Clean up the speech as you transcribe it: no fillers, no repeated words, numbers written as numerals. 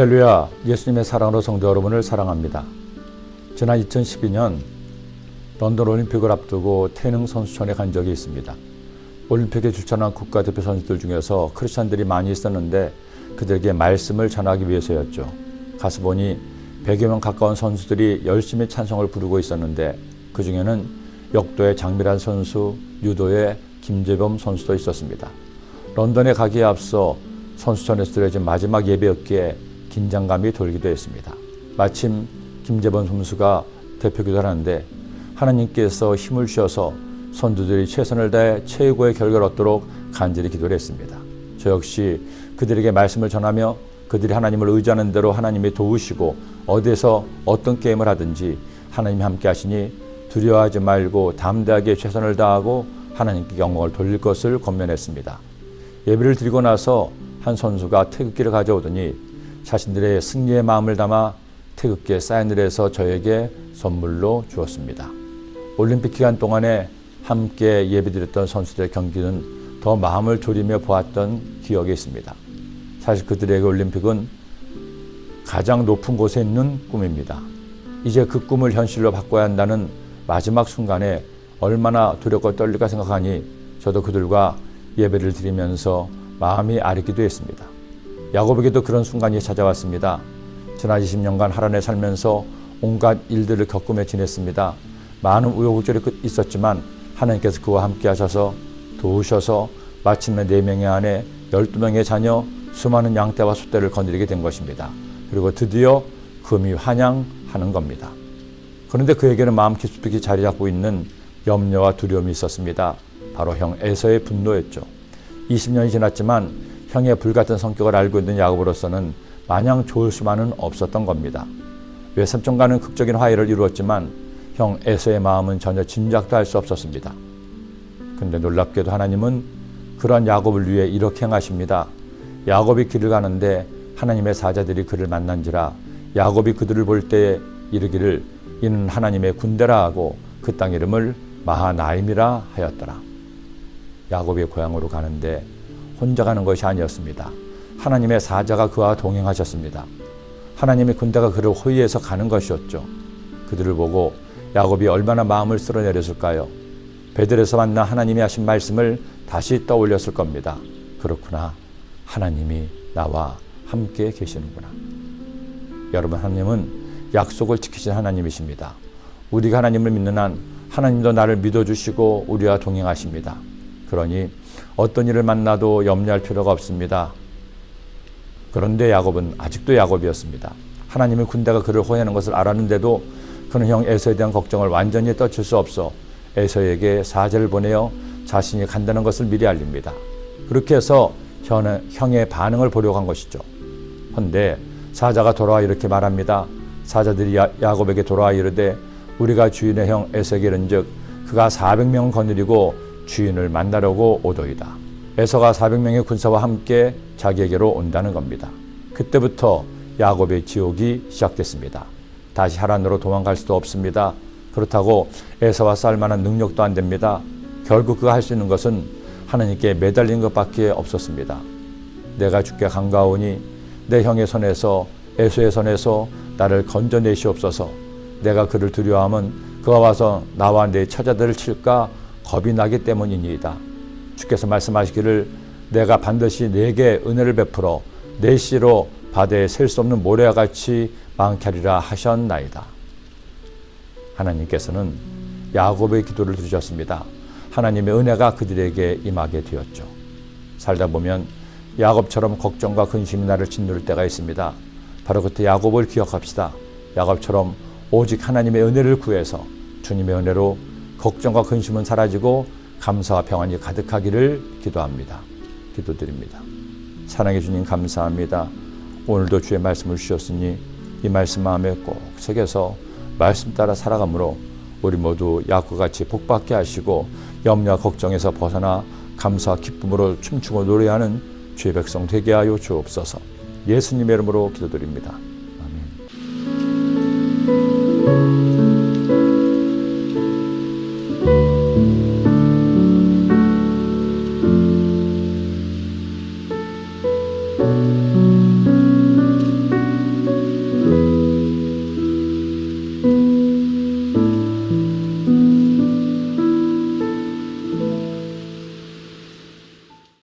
할렐루야, 예수님의 사랑으로 성도 여러분을 사랑합니다. 지난 2012년 런던 올림픽을 앞두고 태릉 선수촌에 간 적이 있습니다. 올림픽에 출전한 국가대표 선수들 중에서 크리스찬들이 많이 있었는데 그들에게 말씀을 전하기 위해서였죠. 가서 보니 100여 명 가까운 선수들이 열심히 찬송을 부르고 있었는데 그 중에는 역도의 장미란 선수, 유도의 김재범 선수도 있었습니다. 런던에 가기에 앞서 선수촌에서 드려진 마지막 예배였기에 긴장감이 돌기도 했습니다. 마침 김재범 선수가 대표기도를 하는데 하나님께서 힘을 주셔서 선수들이 최선을 다해 최고의 결과를 얻도록 간절히 기도를 했습니다. 저 역시 그들에게 말씀을 전하며 그들이 하나님을 의지하는 대로 하나님이 도우시고 어디에서 어떤 게임을 하든지 하나님이 함께 하시니 두려워하지 말고 담대하게 최선을 다하고 하나님께 영광을 돌릴 것을 권면했습니다. 예배를 드리고 나서 한 선수가 태극기를 가져오더니 자신들의 승리의 마음을 담아 태극기에 사인을 해서 저에게 선물로 주었습니다. 올림픽 기간 동안에 함께 예배드렸던 선수들의 경기는 더 마음을 졸이며 보았던 기억이 있습니다. 사실 그들에게 올림픽은 가장 높은 곳에 있는 꿈입니다. 이제 그 꿈을 현실로 바꿔야 한다는 마지막 순간에 얼마나 두렵고 떨릴까 생각하니 저도 그들과 예배를 드리면서 마음이 아리기도 했습니다. 야곱에게도 그런 순간이 찾아왔습니다. 지난 20년간 하란에 살면서 온갖 일들을 겪으며 지냈습니다. 많은 우여곡절이 있었지만 하나님께서 그와 함께 하셔서 도우셔서 마침내 4명의 아내, 12명의 자녀, 수많은 양떼와 소떼를 거느리게 된 것입니다. 그리고 드디어 금이 환양하는 겁니다. 그런데 그에게는 마음 깊숙이 자리 잡고 있는 염려와 두려움이 있었습니다. 바로 형 에서의 분노였죠. 20년이 지났지만 형의 불같은 성격을 알고 있는 야곱으로서는 마냥 좋을 수만은 없었던 겁니다. 외삼촌과는 극적인 화해를 이루었지만 형 에서의 마음은 전혀 짐작도 할 수 없었습니다. 그런데 놀랍게도 하나님은 그러한 야곱을 위해 이렇게 행하십니다. 야곱이 길을 가는데 하나님의 사자들이 그를 만난지라 야곱이 그들을 볼 때에 이르기를 이는 하나님의 군대라 하고 그 땅 이름을 마하나임이라 하였더라. 야곱의 고향으로 가는데 혼자 가는 것이 아니었습니다. 하나님의 사자가 그와 동행하셨습니다. 하나님의 군대가 그를 호위해서 가는 것이었죠. 그들을 보고 야곱이 얼마나 마음을 쓸어내렸을까요? 베들에서 만나 하나님이 하신 말씀을 다시 떠올렸을 겁니다. 그렇구나. 하나님이 나와 함께 계시는구나. 여러분, 하나님은 약속을 지키신 하나님이십니다. 우리가 하나님을 믿는 한 하나님도 나를 믿어주시고 우리와 동행하십니다. 그러니 어떤 일을 만나도 염려할 필요가 없습니다. 그런데 야곱은 아직도 야곱이었습니다. 하나님의 군대가 그를 호위하는 것을 알았는데도 그는 형 에서에 대한 걱정을 완전히 떨칠 수 없어 에서에게 사자를 보내어 자신이 간다는 것을 미리 알립니다. 그렇게 해서 형의 반응을 보려고 한 것이죠. 그런데 사자가 돌아와 이렇게 말합니다. 사자들이 야곱에게 돌아와 이르되 우리가 주인의 형 에서에게 이른즉 그가 400명을 거느리고 주인을 만나려고 오도이다. 에서가 400명의 군사와 함께 자기에게로 온다는 겁니다. 그때부터 야곱의 지옥이 시작됐습니다. 다시 하란으로 도망갈 수도 없습니다. 그렇다고 에서와 싸울 만한 능력도 안 됩니다. 결국 그가 할 수 있는 것은 하나님께 매달린 것밖에 없었습니다. 내가 주께 간가오니 내 형의 손에서 에서의 손에서 나를 건져내시옵소서. 내가 그를 두려워하면 그가 와서 나와 내 처자들을 칠까 겁이 나기 때문이니이다. 주께서 말씀하시기를 내가 반드시 네게 은혜를 베풀어 내 씨로 바다에 셀 수 없는 모래와 같이 많게 하리라 하셨나이다. 하나님께서는 야곱의 기도를 들으셨습니다. 하나님의 은혜가 그들에게 임하게 되었죠. 살다 보면 야곱처럼 걱정과 근심이 나를 짓누를 때가 있습니다. 바로 그때 야곱을 기억합시다. 야곱처럼 오직 하나님의 은혜를 구해서 주님의 은혜로 걱정과 근심은 사라지고 감사와 평안이 가득하기를 기도합니다. 기도드립니다. 사랑해 주님 감사합니다. 오늘도 주의 말씀을 주셨으니 이 말씀 마음에 꼭 새겨서 말씀 따라 살아가므로 우리 모두 야곱과 같이 복받게 하시고 염려와 걱정에서 벗어나 감사와 기쁨으로 춤추고 노래하는 주의 백성 되게 하여 주옵소서. 예수님의 이름으로 기도드립니다. 아멘.